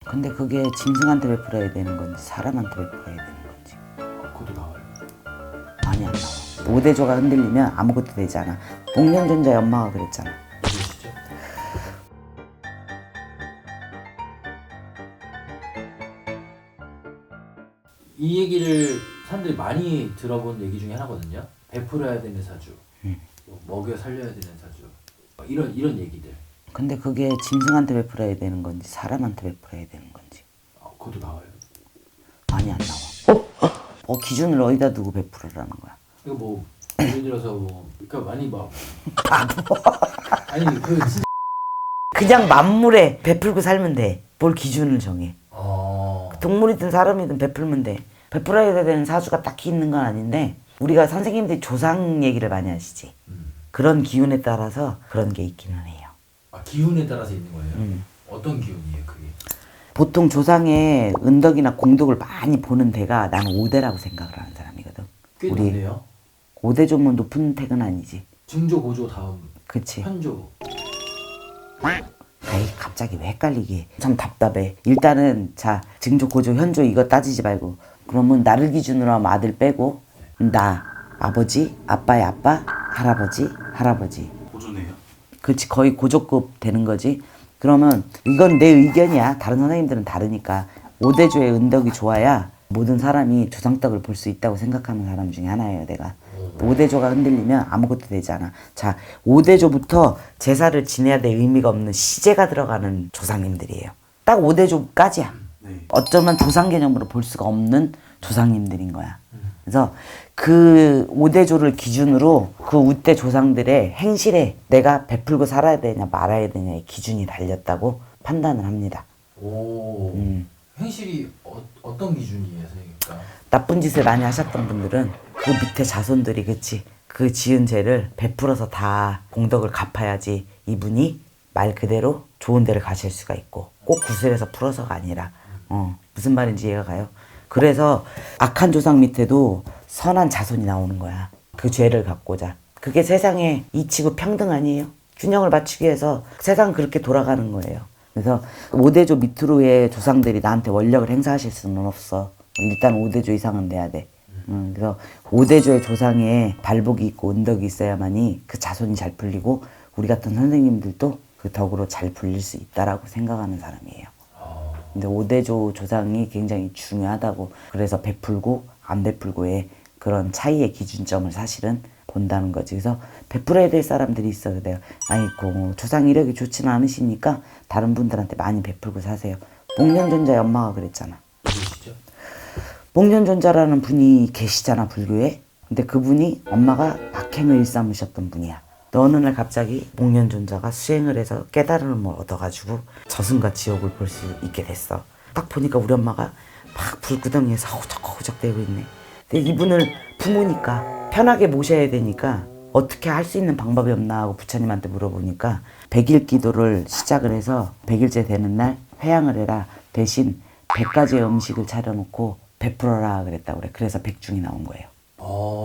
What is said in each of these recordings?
근데 그게 짐승한테 베풀어야 되는 건지 사람한테 베풀어야 되는 건지. 그것도 나와요. 많이 안 나와. 5대조가 흔들리면 아무것도 되지 않아. 복면전자의 엄마가 그랬잖아. 누구시죠? 이 얘기를 사람들이 많이 들어본 얘기 중에 하나거든요. 베풀어야 되는 사주, 뭐 먹여 살려야 되는 사주, 이런 얘기들. 근데 그게 짐승한테 베풀어야 되는 건지 사람한테 베풀어야 되는 건지. 그것도 나와요. 많이 안 나와. 기준을 어디다 두고 베풀으라는 거야. 이거 뭐 예를 들어서 뭐 그러니까 많이 막 아니 그 진짜 그냥 만물에 베풀고 살면 돼. 뭘 기준을 정해. 동물이든 사람이든 베풀면 돼. 베풀어야 되는 사주가 딱히 있는 건 아닌데 우리가 선생님들이 조상 얘기를 많이 하시지. 그런 기운에 따라서 그런 게 있기는 해요. 기운에 따라서 있는 거예요? 어떤 기운이에요 그게? 보통 조상의 은덕이나 공덕을 많이 보는 데가 나는 5대라고 생각을 하는 사람이거든. 꽤 우리 높네요. 5대조면 높은 택은 아니지. 증조, 고조 다음 그치. 현조. 에이 갑자기 왜 헷갈리게. 참 답답해. 일단은 자 증조 고조 현조 이거 따지지 말고 그러면 나를 기준으로 하면 아들 빼고 나 아버지 아빠의 아빠 할아버지 고조네요. 그치 거의 고조급 되는 거지. 그러면 이건 내 의견이야. 다른 선생님들은 다르니까 5대조의 은덕이 좋아야 모든 사람이 조상덕을 볼 수 있다고 생각하는 사람 중에 하나예요 내가. 5대조가 흔들리면 아무것도 되지 않아. 자 5대조부터 제사를 지내야 될 의미가 없는 시제가 들어가는 조상님들이에요. 딱 5대조까지야. 어쩌면 조상 개념으로 볼 수가 없는 조상님들인 거야. 그래서 그 5대조를 기준으로 그 우대 조상들의 행실에 내가 베풀고 살아야 되냐 말아야 되냐의 기준이 달렸다고 판단을 합니다. 오. 행실이 어떤 기준이에요, 선생님? 나쁜 짓을 많이 하셨던 분들은 그 밑에 자손들이 그치 그 지은 죄를 베풀어서 다 공덕을 갚아야지 이분이 말 그대로 좋은 데를 가실 수가 있고 꼭 구슬에서 풀어서가 아니라 무슨 말인지 이해가 가요? 그래서 악한 조상 밑에도 선한 자손이 나오는 거야. 그 죄를 갚고자. 그게 세상에 이치고 평등 아니에요? 균형을 맞추기 위해서 세상은 그렇게 돌아가는 거예요. 그래서 5대조 밑으로의 조상들이 나한테 원력을 행사하실 수는 없어. 일단 5대조 이상은 돼야 돼. 그래서 5대조의 조상에 발복이 있고 은덕이 있어야만이 그 자손이 잘 풀리고 우리 같은 선생님들도 그 덕으로 잘 풀릴 수 있다라고 생각하는 사람이에요. 근데 5대조 조상이 굉장히 중요하다고 그래서 베풀고 안 베풀고의 그런 차이의 기준점을 사실은 본다는 거지. 그래서 베풀어야 될 사람들이 있어요. 내가 아이고 조상 이력이 좋지는 않으시니까 다른 분들한테 많이 베풀고 사세요. 복면전자의 엄마가 그랬잖아. 누구시죠? 복면전자라는 분이 계시잖아 불교에. 근데 그분이 엄마가 박행을 일삼으셨던 분이야. 어느 날 갑자기 복면전자가 수행을 해서 깨달음을 얻어가지고 저승과 지옥을 볼 수 있게 됐어. 딱 보니까 우리 엄마가 막 불구덩이에서 허우적허우적 대고 있네. 근데 이분을 부모니까 편하게 모셔야 되니까 어떻게 할 수 있는 방법이 없나 하고 부처님한테 물어보니까 100일 기도를 시작을 해서 100일째 되는 날 회양을 해라. 대신 100가지의 음식을 차려놓고 베풀어라 그랬다고 그래. 그래서 백중이 나온 거예요.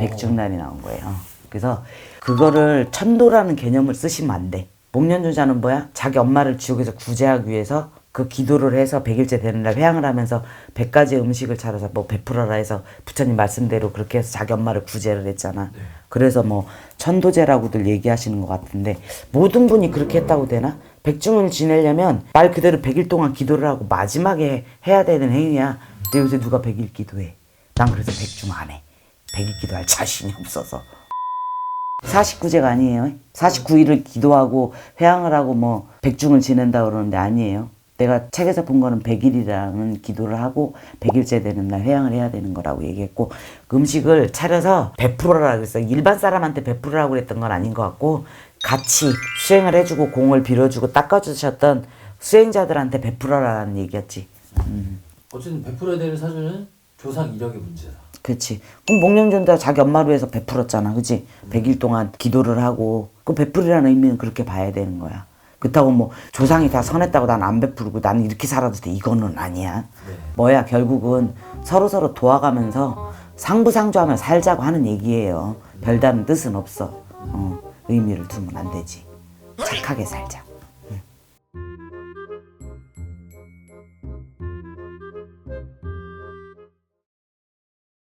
백중날이 나온 거예요. 그래서 그거를 천도라는 개념을 쓰시면 안 돼. 복면전자는 뭐야? 자기 엄마를 지옥에서 구제하기 위해서 그 기도를 해서 100일째 되는 날 회양을 하면서 100가지 음식을 차려서 뭐 베풀어라 해서 부처님 말씀대로 그렇게 해서 자기 엄마를 구제를 했잖아. 그래서 뭐 천도제라고들 얘기하시는 것 같은데 모든 분이 그렇게 했다고 되나? 백중을 지내려면 말 그대로 100일 동안 기도를 하고 마지막에 해야 되는 행위야. 근데 요새 누가 100일 기도해? 난 그래서 백중 안 해. 100일 기도할 자신이 없어서. 49제가 아니에요. 49일을 기도하고 회양을 하고 뭐 백중을 지낸다 그러는데 아니에요. 내가 책에서 본 거는 100일이라는 기도를 하고 100일째 되는 날 회양을 해야 되는 거라고 얘기했고 음식을 차려서 베풀어라 그랬어. 일반 사람한테 베풀으라고 그랬던 건 아닌 것 같고 같이 수행을 해주고 공을 빌어주고 닦아주셨던 수행자들한테 베풀어라는 얘기였지. 어쨌든 베풀어야 되는 사주는 조상 이력의 문제다. 그렇지. 그럼 복면전자 자기 엄마로 해서 베풀었잖아. 그치? 100일 동안 기도를 하고 그 베풀이라는 의미는 그렇게 봐야 되는 거야. 그렇다고 뭐 조상이 다 선했다고 난 안 베풀고 나는 이렇게 살아도 돼 이거는 아니야. 뭐야 결국은 서로서로 도와가면서 상부상조하며 살자고 하는 얘기예요. 별다른 뜻은 없어. 의미를 두면 안 되지. 착하게 살자.